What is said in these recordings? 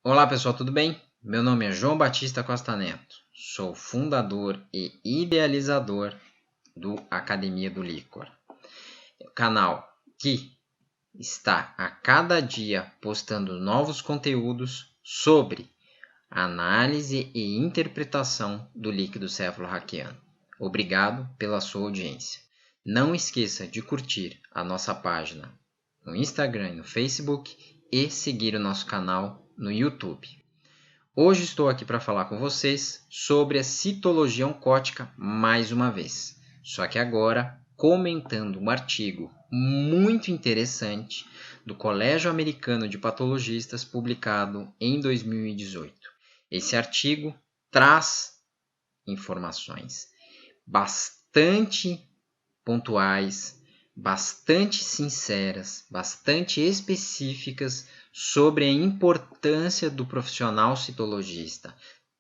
Olá pessoal, tudo bem? Meu nome é João Batista Costa Neto, sou fundador e idealizador do Academia do Licor, canal que está a cada dia postando novos conteúdos sobre análise e interpretação do líquido cefalorraquiano. Obrigado pela sua audiência. Não esqueça de curtir a nossa página no Instagram e no Facebook e seguir o nosso canal no YouTube. Hoje estou aqui para falar com vocês sobre a citologia oncótica mais uma vez, só que agora comentando um artigo muito interessante do Colégio Americano de Patologistas publicado em 2018. Esse artigo traz informações bastante pontuais, bastante sinceras, bastante específicas sobre a importância do profissional citologista,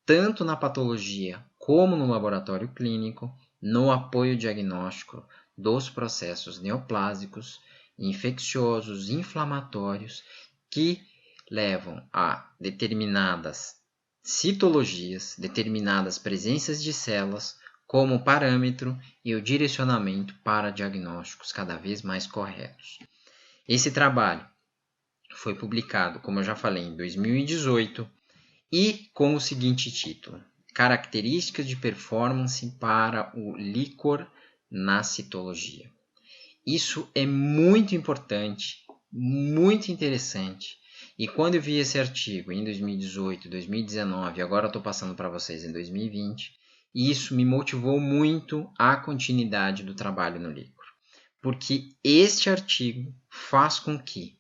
tanto na patologia como no laboratório clínico, no apoio diagnóstico dos processos neoplásicos, infecciosos, inflamatórios, que levam a determinadas citologias, determinadas presenças de células, como parâmetro e o direcionamento para diagnósticos cada vez mais corretos. Esse trabalho foi publicado, como eu já falei, em 2018 e com o seguinte título: Características de performance para o líquor na citologia. Isso é muito importante, muito interessante. E quando eu vi esse artigo em 2018, 2019, agora eu estou passando para vocês em 2020, isso me motivou muito à continuidade do trabalho no líquor. Porque este artigo faz com que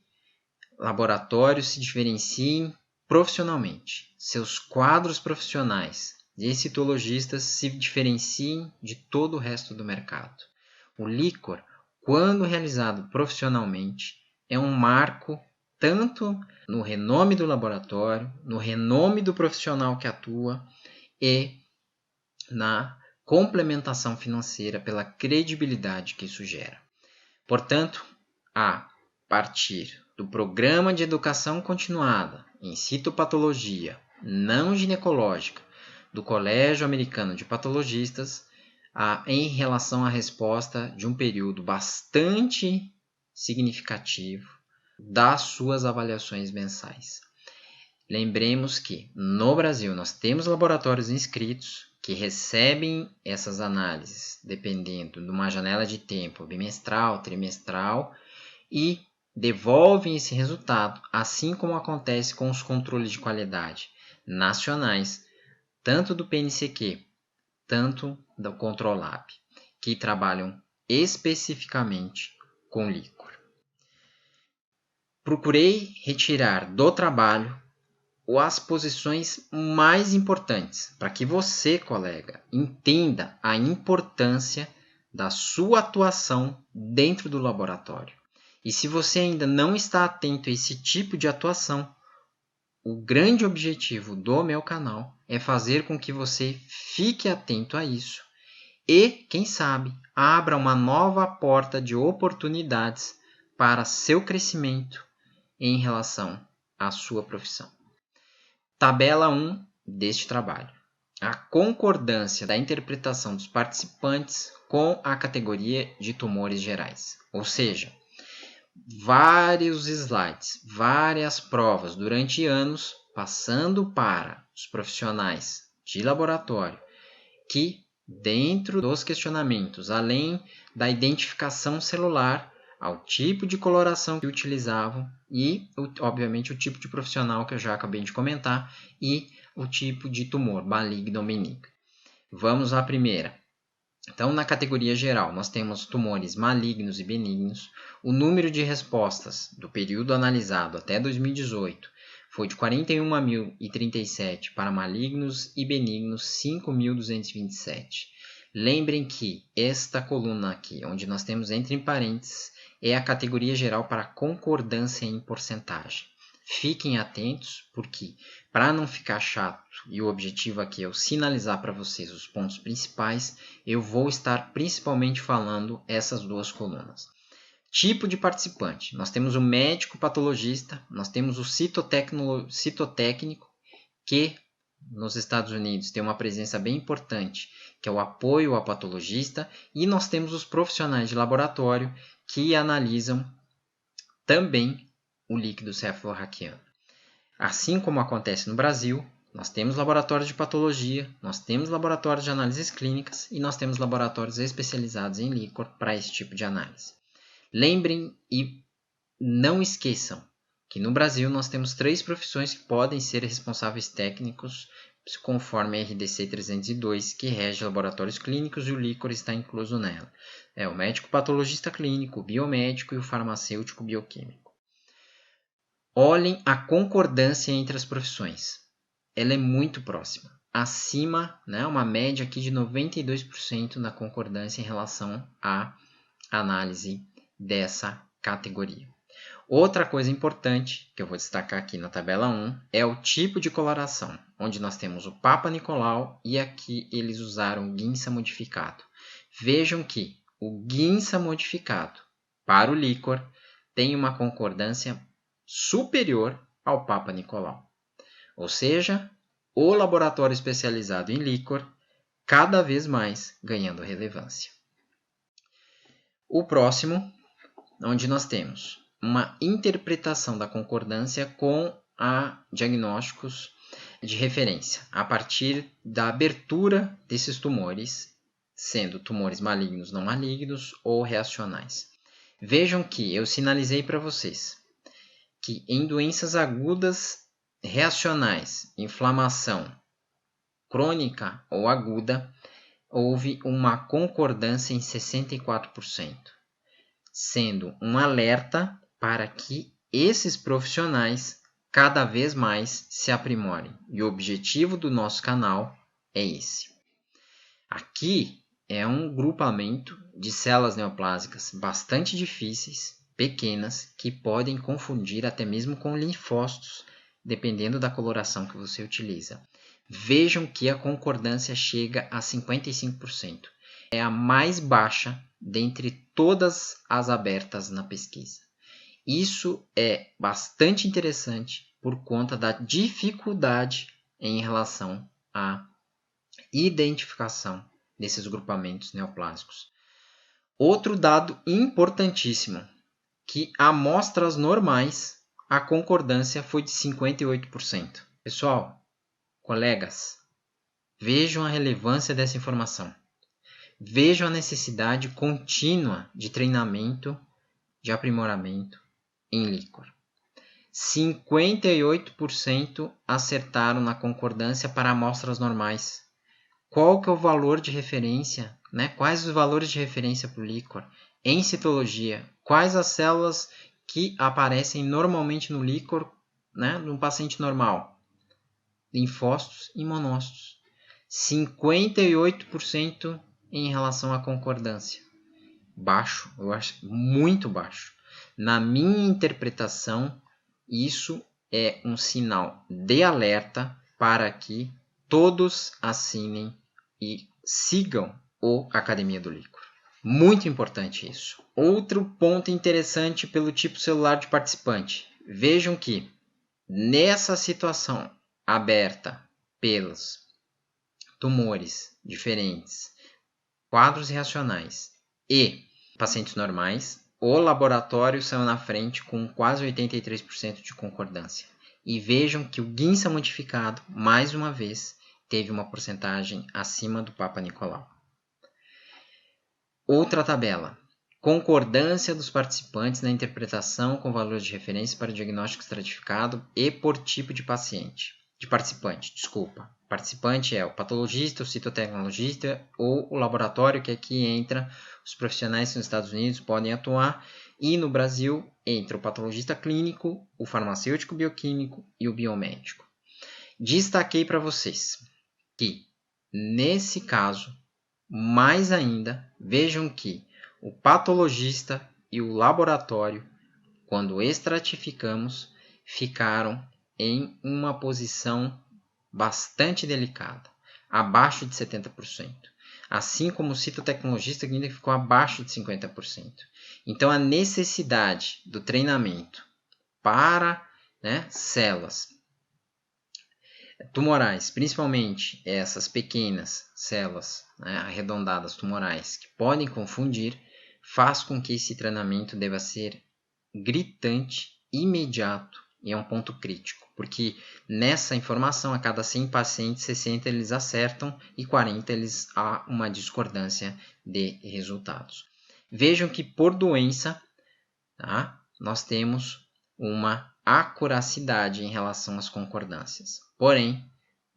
laboratórios se diferenciem profissionalmente. Seus quadros profissionais de citologistas se diferenciem de todo o resto do mercado. O líquor, quando realizado profissionalmente, é um marco tanto no renome do laboratório, no renome do profissional que atua e na complementação financeira pela credibilidade que isso gera. Portanto, a partir do Programa de Educação Continuada em Citopatologia Não Ginecológica do Colégio Americano de Patologistas, em relação à resposta de um período bastante significativo das suas avaliações mensais. Lembremos que no Brasil nós temos laboratórios inscritos que recebem essas análises dependendo de uma janela de tempo bimestral, trimestral e devolvem esse resultado, assim como acontece com os controles de qualidade nacionais, tanto do PNCQ, tanto do Controlab, que trabalham especificamente com líquor. Procurei retirar do trabalho as posições mais importantes para que você, colega, entenda a importância da sua atuação dentro do laboratório. E se você ainda não está atento a esse tipo de atuação, o grande objetivo do meu canal é fazer com que você fique atento a isso e, quem sabe, abra uma nova porta de oportunidades para seu crescimento em relação à sua profissão. Tabela 1 deste trabalho. A concordância da interpretação dos participantes com a categoria de tumores gerais. Ou seja, vários slides, várias provas durante anos, passando para os profissionais de laboratório, que dentro dos questionamentos, além da identificação celular, ao tipo de coloração que utilizavam e, obviamente, o tipo de profissional que eu já acabei de comentar e o tipo de tumor, maligno ou benigno. Vamos à primeira. Então, na categoria geral, nós temos tumores malignos e benignos. O número de respostas do período analisado até 2018 foi de 41.037 para malignos e benignos 5.227. Lembrem que esta coluna aqui, onde nós temos entre parênteses, é a categoria geral para concordância em porcentagem. Fiquem atentos, porque para não ficar chato, e o objetivo aqui é eu sinalizar para vocês os pontos principais, eu vou estar principalmente falando essas duas colunas. Tipo de participante. Nós temos o médico patologista, nós temos o citotécnico, que nos Estados Unidos tem uma presença bem importante, que é o apoio ao patologista, e nós temos os profissionais de laboratório que analisam também o líquido cefalorraquiano. Assim como acontece no Brasil, nós temos laboratórios de patologia, nós temos laboratórios de análises clínicas e nós temos laboratórios especializados em líquor para esse tipo de análise. Lembrem e não esqueçam que no Brasil nós temos 3 profissões que podem ser responsáveis técnicos conforme a RDC 302, que rege laboratórios clínicos, e o líquor está incluso nela. É o médico patologista clínico, o biomédico e o farmacêutico bioquímico. Olhem a concordância entre as profissões. Ela é muito próxima. Acima, uma média aqui de 92% na concordância em relação à análise dessa categoria. Outra coisa importante, que eu vou destacar aqui na tabela 1, é o tipo de coloração, onde nós temos o Papa Nicolau e aqui eles usaram o Guinsa modificado. Vejam que o Guinsa modificado para o líquor tem uma concordância superior ao Papa Nicolau. Ou seja, o laboratório especializado em líquor cada vez mais ganhando relevância. O próximo, onde nós temos uma interpretação da concordância com diagnósticos de referência, a partir da abertura desses tumores, sendo tumores malignos, não malignos ou reacionais. Vejam que eu sinalizei para vocês que em doenças agudas reacionais, inflamação crônica ou aguda, houve uma concordância em 64%, sendo um alerta para que esses profissionais cada vez mais se aprimorem. E o objetivo do nosso canal é esse. Aqui é um grupamento de células neoplásicas bastante difíceis, pequenas, que podem confundir até mesmo com linfócitos, dependendo da coloração que você utiliza. Vejam que a concordância chega a 55%. É a mais baixa dentre todas as abertas na pesquisa. Isso é bastante interessante por conta da dificuldade em relação à identificação desses grupamentos neoplásicos. Outro dado importantíssimo, que amostras normais, a concordância foi de 58%. Pessoal, colegas, vejam a relevância dessa informação. Vejam a necessidade contínua de treinamento, de aprimoramento em líquor. 58% acertaram na concordância para amostras normais. Qual que é o valor de referência? Quais os valores de referência para o líquor? Em citologia, quais as células que aparecem normalmente no líquor, num paciente normal? Linfócitos e monócitos. 58% em relação à concordância. Baixo, eu acho muito baixo. Na minha interpretação, isso é um sinal de alerta para que todos assinem e sigam o Academia do Líquor. Muito importante isso. Outro ponto interessante pelo tipo celular de participante. Vejam que nessa situação aberta pelos tumores diferentes, quadros reacionais e pacientes normais, o laboratório saiu na frente com quase 83% de concordância. E vejam que o Guinsa modificado, mais uma vez, teve uma porcentagem acima do Papa Nicolau. Outra tabela. Concordância dos participantes na interpretação com valores de referência para o diagnóstico estratificado e por tipo de paciente. De participante, desculpa. Participante é o patologista, o citotecnologista ou o laboratório, que aqui entra os profissionais que nos Estados Unidos podem atuar, e no Brasil entra o patologista clínico, o farmacêutico bioquímico e o biomédico. Destaquei para vocês que, nesse caso, mais ainda, vejam que o patologista e o laboratório, quando estratificamos, ficaram em uma posição bastante delicada, abaixo de 70%. Assim como o citotecnologista, que ainda ficou abaixo de 50%. Então, a necessidade do treinamento para, né, células tumorais, principalmente essas pequenas células, né, arredondadas tumorais, que podem confundir, faz com que esse treinamento deva ser gritante, imediato, e é um ponto crítico, porque nessa informação, a cada 100 pacientes, 60 eles acertam e 40 eles há uma discordância de resultados. Vejam que por doença, tá, nós temos uma acuracidade em relação às concordâncias. Porém,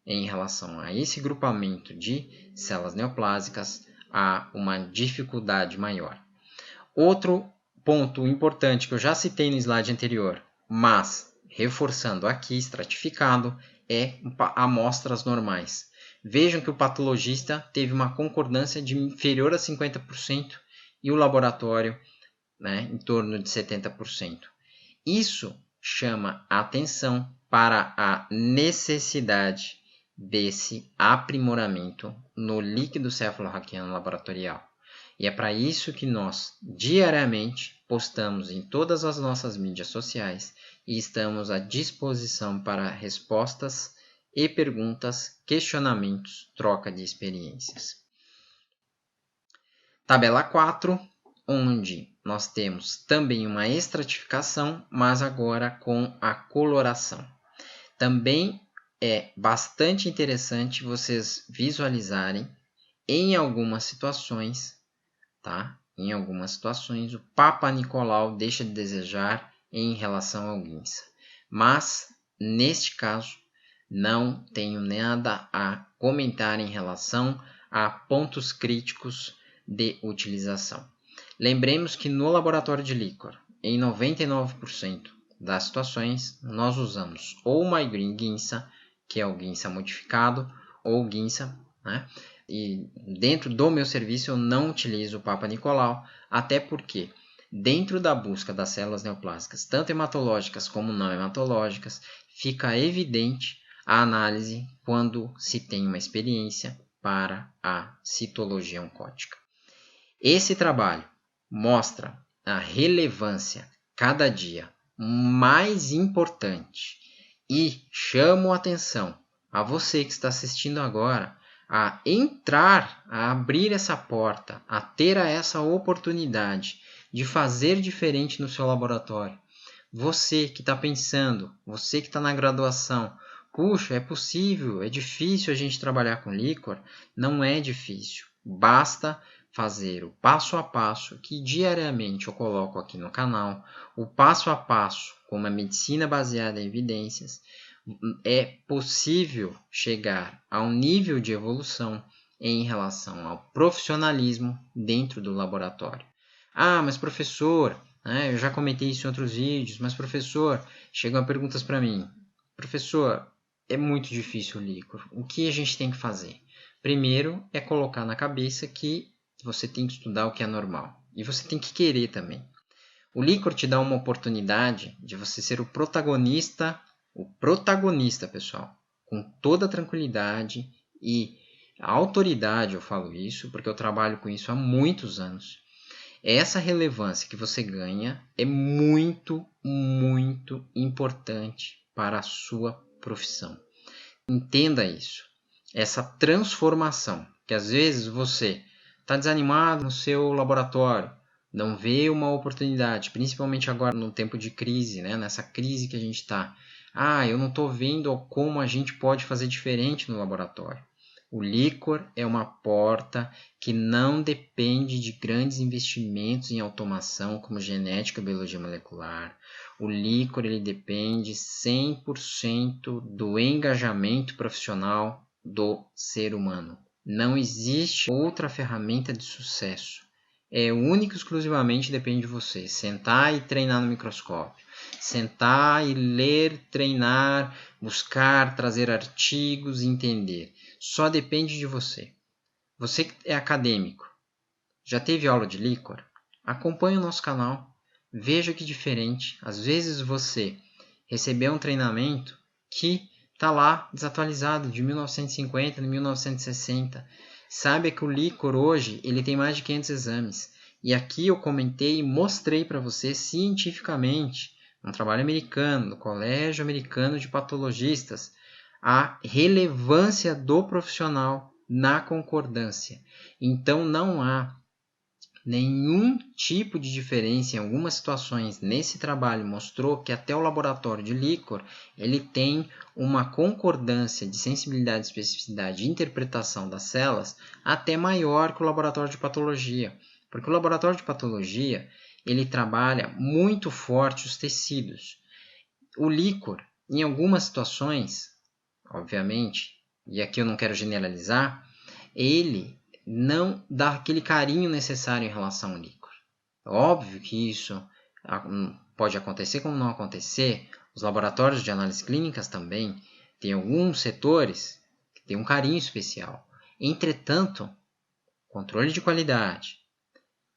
em relação a esse grupamento de células neoplásicas, há uma dificuldade maior. Outro ponto importante que eu já citei no slide anterior, mas reforçando aqui, estratificado, é amostras normais. Vejam que o patologista teve uma concordância de inferior a 50% e o laboratório, né, em torno de 70%. Isso chama a atenção para a necessidade desse aprimoramento no líquido cefalorraquiano laboratorial. E é para isso que nós, diariamente, postamos em todas as nossas mídias sociais e estamos à disposição para respostas e perguntas, questionamentos, troca de experiências. Tabela 4, onde nós temos também uma estratificação, mas agora com a coloração. Também é bastante interessante vocês visualizarem em algumas situações, tá? Em algumas situações, o Papa Nicolau deixa de desejar em relação ao guinça. Mas, neste caso, não tenho nada a comentar em relação a pontos críticos de utilização. Lembremos que no laboratório de líquor, em 99% das situações, nós usamos ou o MyGreen Guinça, que é o guinça modificado, ou guinça, né? E dentro do meu serviço eu não utilizo o Papa Nicolau, até porque dentro da busca das células neoplásicas, tanto hematológicas como não hematológicas, fica evidente a análise quando se tem uma experiência para a citologia oncótica. Esse trabalho mostra a relevância cada dia mais importante e chamo a atenção a você que está assistindo agora a entrar, a abrir essa porta, a ter essa oportunidade de fazer diferente no seu laboratório. Você que está pensando, você que está na graduação, puxa, é possível, é difícil a gente trabalhar com líquor? Não é difícil, basta fazer o passo a passo que diariamente eu coloco aqui no canal, o passo a passo como a medicina baseada em evidências. É possível chegar a um nível de evolução em relação ao profissionalismo dentro do laboratório. Ah, mas professor, né, eu já comentei isso em outros vídeos, mas professor, chegam perguntas para mim. Professor, é muito difícil o líquor. O que a gente tem que fazer? Primeiro é colocar na cabeça que você tem que estudar o que é normal. E você tem que querer também. O líquor te dá uma oportunidade de você ser o protagonista, pessoal, com toda a tranquilidade e a autoridade, eu falo isso, porque eu trabalho com isso há muitos anos. Essa relevância que você ganha é muito, muito importante para a sua profissão. Entenda isso. Essa transformação, que às vezes você está desanimado no seu laboratório, não vê uma oportunidade, principalmente agora no tempo de crise, né? Nessa crise que a gente está. Ah, eu não estou vendo como a gente pode fazer diferente no laboratório. O líquor é uma porta que não depende de grandes investimentos em automação como genética e biologia molecular. O líquor ele depende 100% do engajamento profissional do ser humano. Não existe outra ferramenta de sucesso. É única e exclusivamente depende de você. Sentar e treinar no microscópio. Sentar e ler, treinar, buscar, trazer artigos e entender. Só depende de você. Você que é acadêmico, já teve aula de líquor? Acompanhe o nosso canal. Veja que diferente. Às vezes você recebeu um treinamento que está lá desatualizado, de 1950, de 1960. Saiba que o líquor hoje ele tem mais de 500 exames. E aqui eu comentei e mostrei para você cientificamente, um trabalho americano, do Colégio Americano de Patologistas, a relevância do profissional na concordância. Então, não há nenhum tipo de diferença em algumas situações. Nesse trabalho mostrou que até o laboratório de Liquor ele tem uma concordância de sensibilidade, especificidade e interpretação das células até maior que o laboratório de patologia. Porque o laboratório de patologia ele trabalha muito forte os tecidos. O Liquor, em algumas situações, obviamente, e aqui eu não quero generalizar, ele não dá aquele carinho necessário em relação ao Liquor. Óbvio que isso pode acontecer como não acontecer. Os laboratórios de análises clínicas também têm alguns setores que têm um carinho especial. Entretanto, controle de qualidade,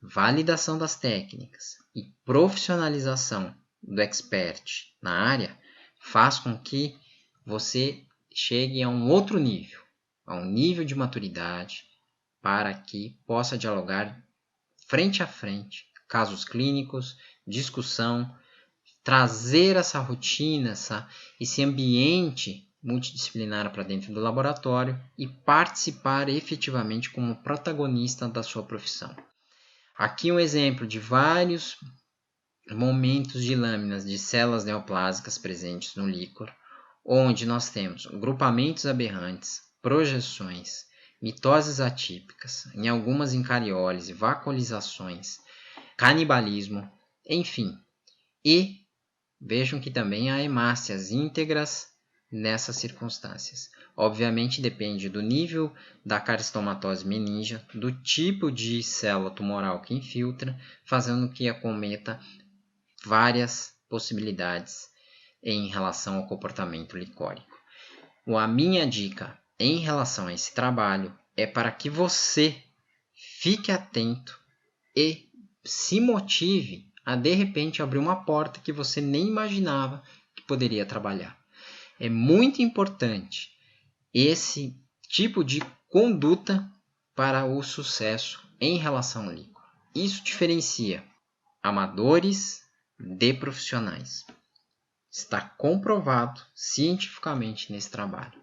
validação das técnicas e profissionalização do expert na área faz com que você chegue a um outro nível, a um nível de maturidade para que possa dialogar frente a frente, casos clínicos, discussão, trazer essa rotina, esse ambiente multidisciplinar para dentro do laboratório e participar efetivamente como protagonista da sua profissão. Aqui um exemplo de vários momentos de lâminas de células neoplásicas presentes no Liquor, onde nós temos grupamentos aberrantes, projeções, mitoses atípicas, em algumas encariólise, vacuolizações, canibalismo, enfim. E vejam que também há hemácias íntegras nessas circunstâncias. Obviamente depende do nível da carcistomatose meningea, do tipo de célula tumoral que infiltra, fazendo que acometa várias possibilidades em relação ao comportamento licórico. A minha dica em relação a esse trabalho é para que você fique atento e se motive a de repente abrir uma porta que você nem imaginava que poderia trabalhar. É muito importante esse tipo de conduta para o sucesso em relação ao Liquor. Isso diferencia amadores de profissionais. Está comprovado cientificamente nesse trabalho.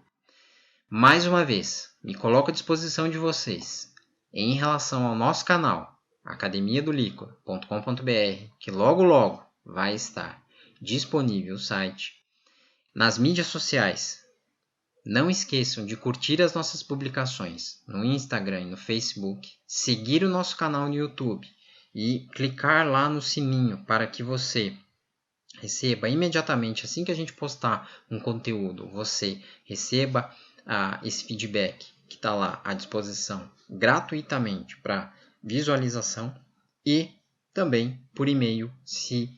Mais uma vez, me coloco à disposição de vocês em relação ao nosso canal, academiadolicor.com.br, que logo vai estar disponível o site. Nas mídias sociais, não esqueçam de curtir as nossas publicações no Instagram e no Facebook, seguir o nosso canal no YouTube e clicar lá no sininho para que você receba imediatamente, assim que a gente postar um conteúdo, você receba esse feedback que está lá à disposição gratuitamente para visualização e também por e-mail, se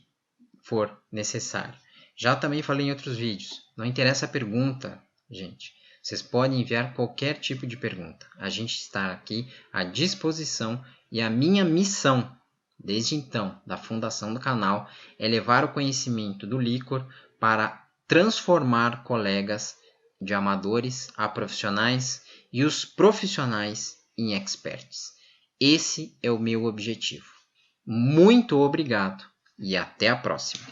for necessário. Já também falei em outros vídeos, não interessa a pergunta, gente. Vocês podem enviar qualquer tipo de pergunta. A gente está aqui à disposição e a minha missão, desde então, da fundação do canal, é levar o conhecimento do Liquor para transformar colegas de amadores a profissionais e os profissionais em experts. Esse é o meu objetivo. Muito obrigado e até a próxima!